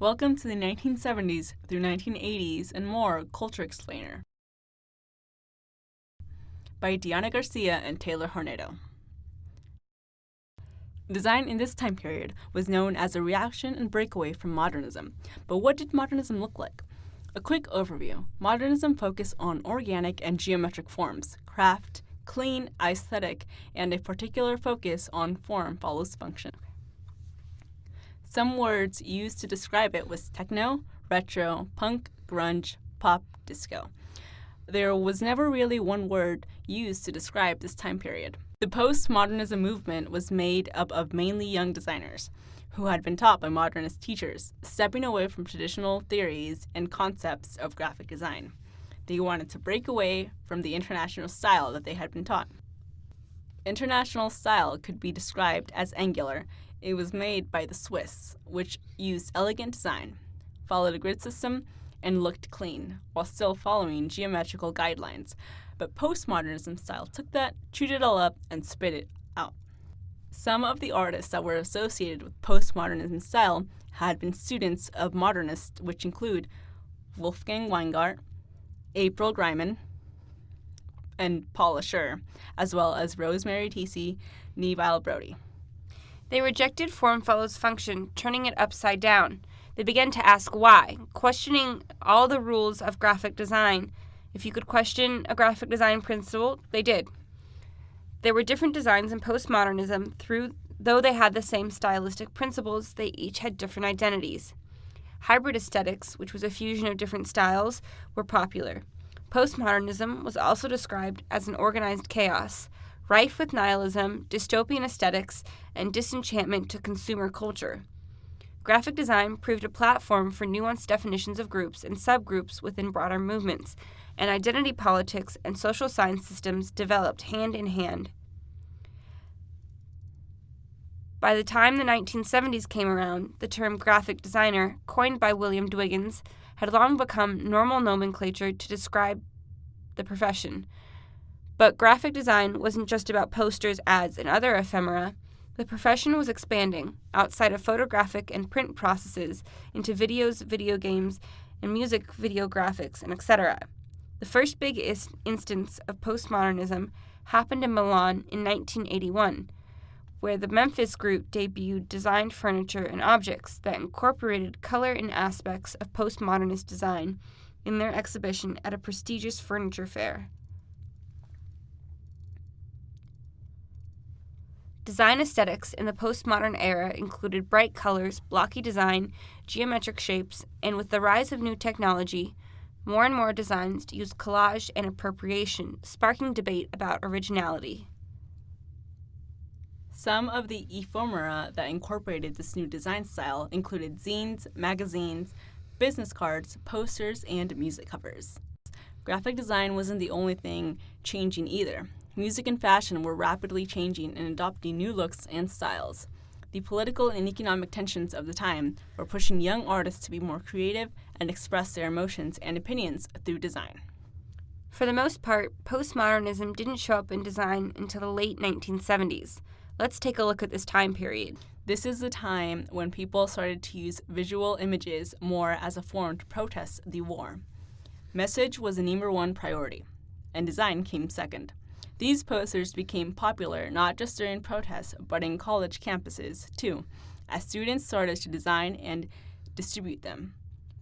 Welcome to the 1970s through 1980s and more Culture Explainer by Diana Garcia and Taylor Hornedo. Design in this time period was known as a reaction and breakaway from modernism. But what did modernism look like? A quick overview. Modernism focused on organic and geometric forms, craft, clean, aesthetic, and a particular focus on form follows function. Some words used to describe it was techno, retro, punk, grunge, pop, disco. There was never really one word used to describe this time period. The postmodernism movement was made up of mainly young designers who had been taught by modernist teachers, stepping away from traditional theories and concepts of graphic design. They wanted to break away from the international style that they had been taught. International style could be described as angular. It was made by the Swiss, which used elegant design, followed a grid system, and looked clean, while still following geometrical guidelines. But postmodernism style took that, chewed it all up, and spit it out. Some of the artists that were associated with postmodernism style had been students of modernists, which include Wolfgang Weingart, April Greiman, and Paula Scher, as well as Rosemary Tesey, Neville Brody. They rejected form follows function, turning it upside down. They began to ask why, questioning all the rules of graphic design. If you could question a graphic design principle, they did. There were different designs in postmodernism, though they had the same stylistic principles, they each had different identities. Hybrid aesthetics, which was a fusion of different styles, were popular. Postmodernism was also described as an organized chaos, rife with nihilism, dystopian aesthetics, and disenchantment to consumer culture. Graphic design proved a platform for nuanced definitions of groups and subgroups within broader movements, and identity politics and social science systems developed hand in hand. By the time the 1970s came around, the term graphic designer, coined by William Dwiggins, had long become normal nomenclature to describe the profession. But graphic design wasn't just about posters, ads, and other ephemera. The profession was expanding outside of photographic and print processes into videos, video games, and music video graphics, and etc. The first big instance of postmodernism happened in Milan in 1981, where the Memphis group debuted designed furniture and objects that incorporated color and aspects of postmodernist design in their exhibition at a prestigious furniture fair. Design aesthetics in the postmodern era included bright colors, blocky design, geometric shapes, and with the rise of new technology, more and more designs used collage and appropriation, sparking debate about originality. Some of the ephemera that incorporated this new design style included zines, magazines, business cards, posters, and music covers. Graphic design wasn't the only thing changing either. Music and fashion were rapidly changing and adopting new looks and styles. The political and economic tensions of the time were pushing young artists to be more creative and express their emotions and opinions through design. For the most part, postmodernism didn't show up in design until the late 1970s. Let's take a look at this time period. This is the time when people started to use visual images more as a form to protest the war. Message was the number one priority, and design came second. These posters became popular not just during protests, but in college campuses, too, as students started to design and distribute them.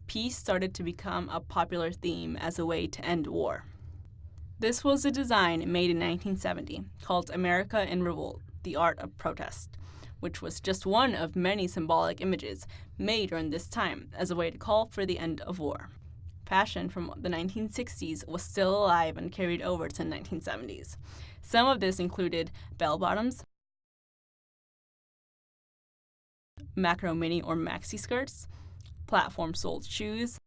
Peace started to become a popular theme as a way to end war. This was a design made in 1970 called America in Revolt, the Art of Protest, which was just one of many symbolic images made during this time as a way to call for the end of war. Fashion from the 1960s was still alive and carried over to the 1970s. Some of this included bell-bottoms, macro mini or maxi skirts, platform-soled shoes,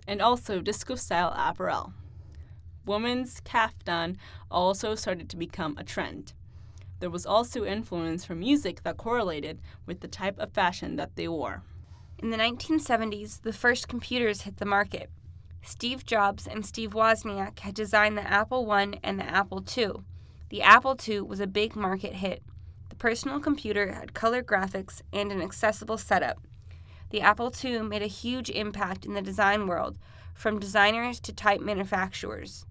and also disco-style apparel. Women's kaftan also started to become a trend. There was also influence from music that correlated with the type of fashion that they wore. In the 1970s, the first computers hit the market. Steve Jobs and Steve Wozniak had designed the Apple I and the Apple II. The Apple II was a big market hit. The personal computer had color graphics and an accessible setup. the Apple II made a huge impact in the design world, from designers to type manufacturers.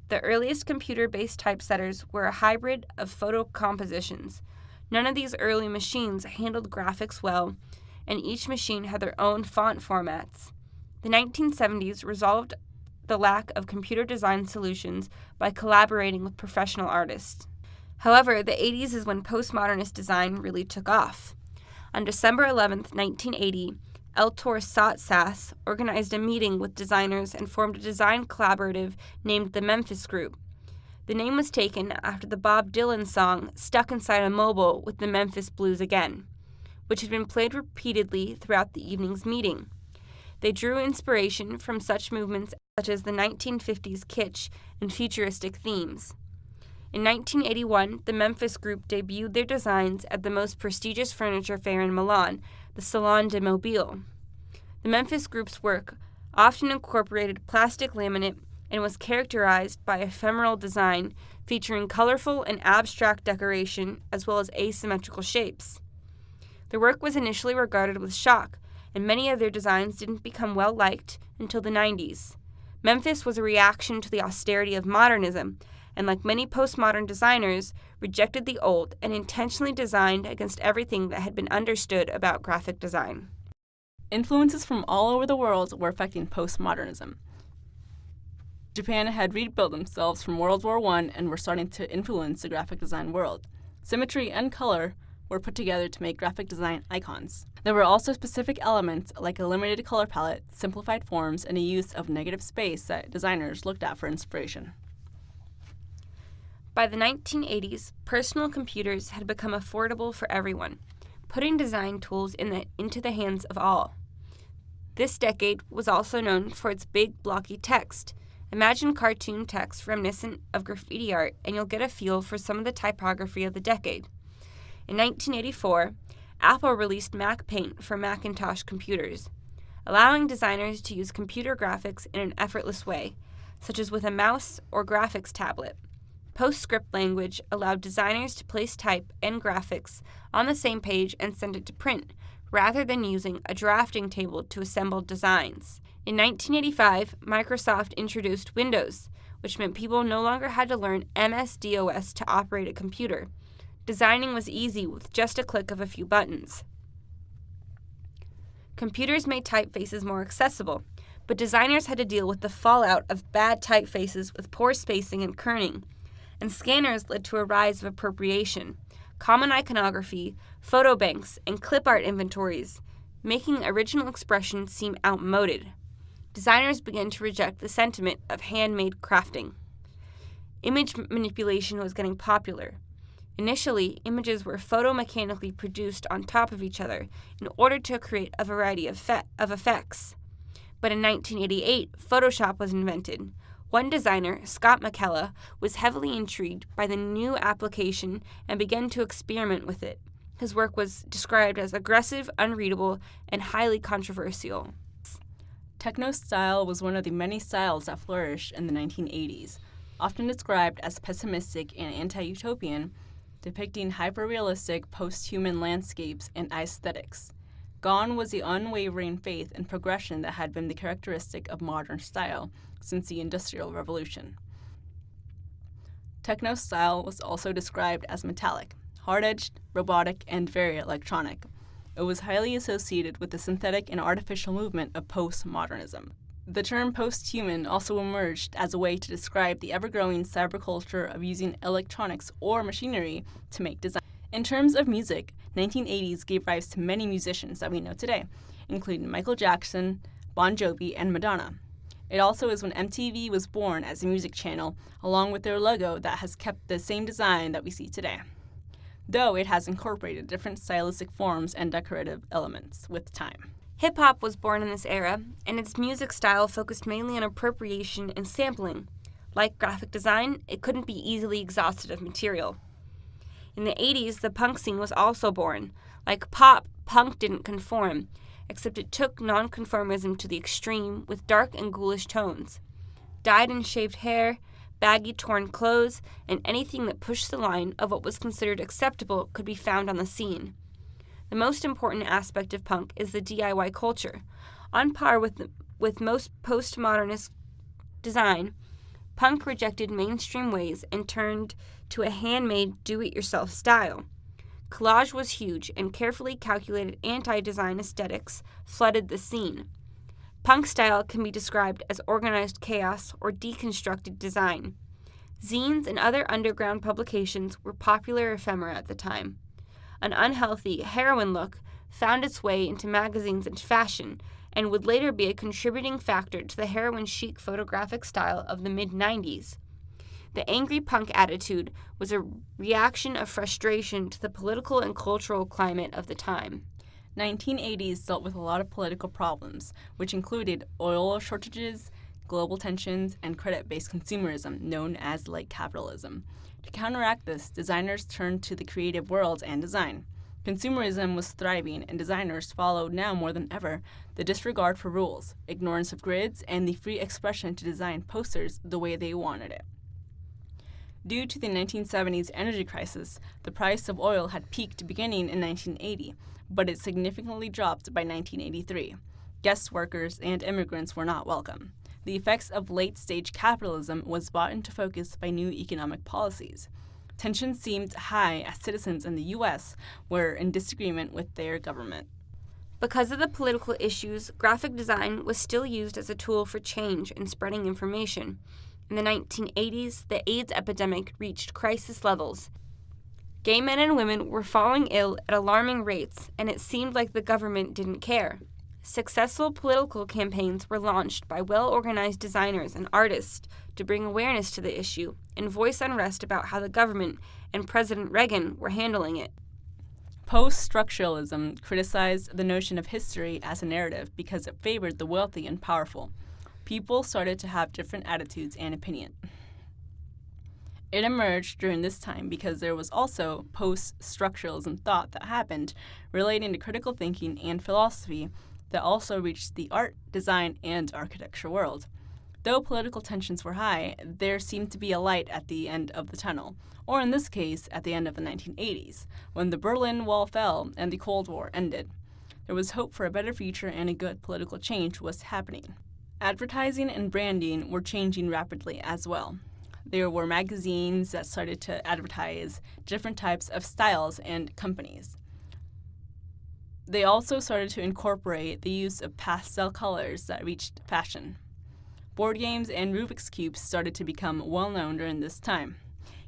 The earliest computer-based typesetters were a hybrid of photo compositions. None of these early machines handled graphics well, and each machine had their own font formats. The 1970s resolved the lack of computer design solutions by collaborating with professional artists. However, the 80s is when postmodernist design really took off. On December 11, 1980, Eltor Sass organized a meeting with designers and formed a design collaborative named the Memphis Group. The name was taken after the Bob Dylan song Stuck Inside a Mobile with the Memphis Blues Again, which had been played repeatedly throughout the evening's meeting. They drew inspiration from such movements such as the 1950s kitsch and futuristic themes. In 1981, the Memphis Group debuted their designs at the most prestigious furniture fair in Milan, the Salon de Mobile. The Memphis Group's work often incorporated plastic laminate and was characterized by ephemeral design featuring colorful and abstract decoration as well as asymmetrical shapes. Their work was initially regarded with shock, and many of their designs didn't become well liked until the 90s. Memphis was a reaction to the austerity of modernism, and like many postmodern designers, rejected the old and intentionally designed against everything that had been understood about graphic design. Influences from all over the world were affecting postmodernism. Japan had rebuilt themselves from World War I and were starting to influence the graphic design world. Symmetry and color were put together to make graphic design icons. There were also specific elements like a limited color palette, simplified forms, and a use of negative space that designers looked at for inspiration. By the 1980s, personal computers had become affordable for everyone, putting design tools into the hands of all. This decade was also known for its big, blocky text. Imagine cartoon text reminiscent of graffiti art, and you'll get a feel for some of the typography of the decade. In 1984, Apple released Mac Paint for Macintosh computers, allowing designers to use computer graphics in an effortless way, such as with a mouse or graphics tablet. PostScript language allowed designers to place type and graphics on the same page and send it to print, rather than using a drafting table to assemble designs. In 1985, Microsoft introduced Windows, which meant people no longer had to learn MS-DOS to operate a computer. Designing was easy with just a click of a few buttons. Computers made typefaces more accessible, but designers had to deal with the fallout of bad typefaces with poor spacing and kerning, and scanners led to a rise of appropriation, common iconography, photo banks, and clip art inventories, making original expression seem outmoded. Designers began to reject the sentiment of handmade crafting. Image manipulation was getting popular. Initially, images were photomechanically produced on top of each other in order to create a variety of effects. But in 1988, Photoshop was invented. One designer, Scott McKella, was heavily intrigued by the new application and began to experiment with it. His work was described as aggressive, unreadable, and highly controversial. Techno style was one of the many styles that flourished in the 1980s, often described as pessimistic and anti-utopian, depicting hyper-realistic post-human landscapes and aesthetics. Gone was the unwavering faith and progression that had been the characteristic of modern style since the Industrial Revolution. Techno style was also described as metallic, hard-edged, robotic, and very electronic. It was highly associated with the synthetic and artificial movement of postmodernism. The term post-human also emerged as a way to describe the ever-growing cyberculture of using electronics or machinery to make design. In terms of music, 1980s gave rise to many musicians that we know today, including Michael Jackson, Bon Jovi, and Madonna. It also is when MTV was born as a music channel, along with their logo that has kept the same design that we see today, though it has incorporated different stylistic forms and decorative elements with time. Hip-hop was born in this era, and its music style focused mainly on appropriation and sampling. Like graphic design, it couldn't be easily exhausted of material. In the 80s, the punk scene was also born. Like pop, punk didn't conform, except it took nonconformism to the extreme with dark and ghoulish tones. Dyed and shaved hair, baggy torn clothes, and anything that pushed the line of what was considered acceptable could be found on the scene. The most important aspect of punk is the DIY culture. On par with most postmodernist design, punk rejected mainstream ways and turned to a handmade, do-it-yourself style. Collage was huge, and carefully calculated anti-design aesthetics flooded the scene. Punk style can be described as organized chaos or deconstructed design. Zines and other underground publications were popular ephemera at the time. An unhealthy heroin look found its way into magazines and fashion, and would later be a contributing factor to the heroin chic photographic style of the mid-90s. The angry punk attitude was a reaction of frustration to the political and cultural climate of the time. 1980s dealt with a lot of political problems, which included oil shortages, global tensions, and credit-based consumerism, known as light capitalism. To counteract this, designers turned to the creative world and design. Consumerism was thriving, and designers followed now more than ever the disregard for rules, ignorance of grids, and the free expression to design posters the way they wanted it. Due to the 1970s energy crisis, the price of oil had peaked beginning in 1980, but it significantly dropped by 1983. Guest workers and immigrants were not welcome. The effects of late-stage capitalism was brought into focus by new economic policies. Tensions seemed high as citizens in the U.S. were in disagreement with their government. Because of the political issues, graphic design was still used as a tool for change and spreading information. In the 1980s, the AIDS epidemic reached crisis levels. Gay men and women were falling ill at alarming rates, and it seemed like the government didn't care. Successful political campaigns were launched by well-organized designers and artists to bring awareness to the issue and voice unrest about how the government and President Reagan were handling it. Post-structuralism criticized the notion of history as a narrative because it favored the wealthy and powerful. People started to have different attitudes and opinion. It emerged during this time because there was also post-structuralism thought that happened relating to critical thinking and philosophy that also reached the art, design, and architecture world. Though political tensions were high, there seemed to be a light at the end of the tunnel, or in this case, at the end of the 1980s, when the Berlin Wall fell and the Cold War ended. There was hope for a better future and a good political change was happening. Advertising and branding were changing rapidly as well. There were magazines that started to advertise different types of styles and companies. They also started to incorporate the use of pastel colors that reached fashion. Board games and Rubik's Cubes started to become well-known during this time.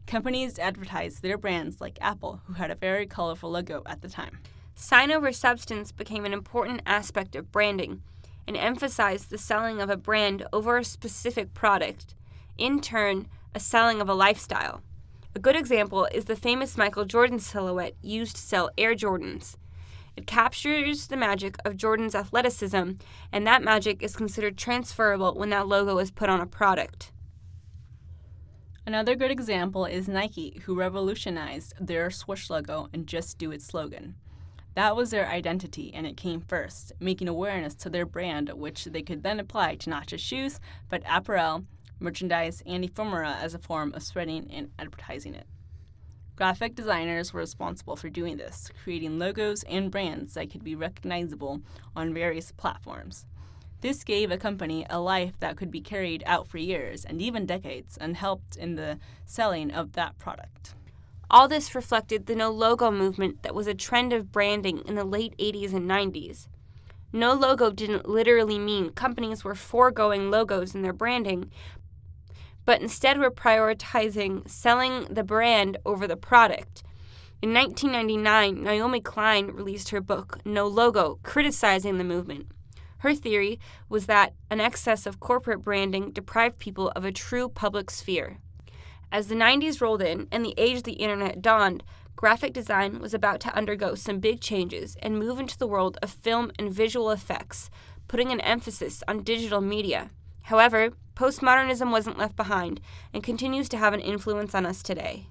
Companies advertised their brands like Apple, who had a very colorful logo at the time. Sign over substance became an important aspect of branding and emphasized the selling of a brand over a specific product, in turn, a selling of a lifestyle. A good example is the famous Michael Jordan silhouette used to sell Air Jordans. It captures the magic of Jordan's athleticism, and that magic is considered transferable when that logo is put on a product. Another good example is Nike, who revolutionized their swoosh logo and Just Do It slogan. That was their identity, and it came first, making awareness to their brand, which they could then apply to not just shoes, but apparel, merchandise, and ephemera as a form of spreading and advertising it. Graphic designers were responsible for doing this, creating logos and brands that could be recognizable on various platforms. This gave a company a life that could be carried out for years and even decades and helped in the selling of that product. All this reflected the no-logo movement that was a trend of branding in the late 80s and 90s. No logo didn't literally mean companies were foregoing logos in their branding, but instead were prioritizing selling the brand over the product. In 1999, Naomi Klein released her book, No Logo, criticizing the movement. Her theory was that an excess of corporate branding deprived people of a true public sphere. As the 90s rolled in and the age of the internet dawned, graphic design was about to undergo some big changes and move into the world of film and visual effects, putting an emphasis on digital media. However, postmodernism wasn't left behind and continues to have an influence on us today.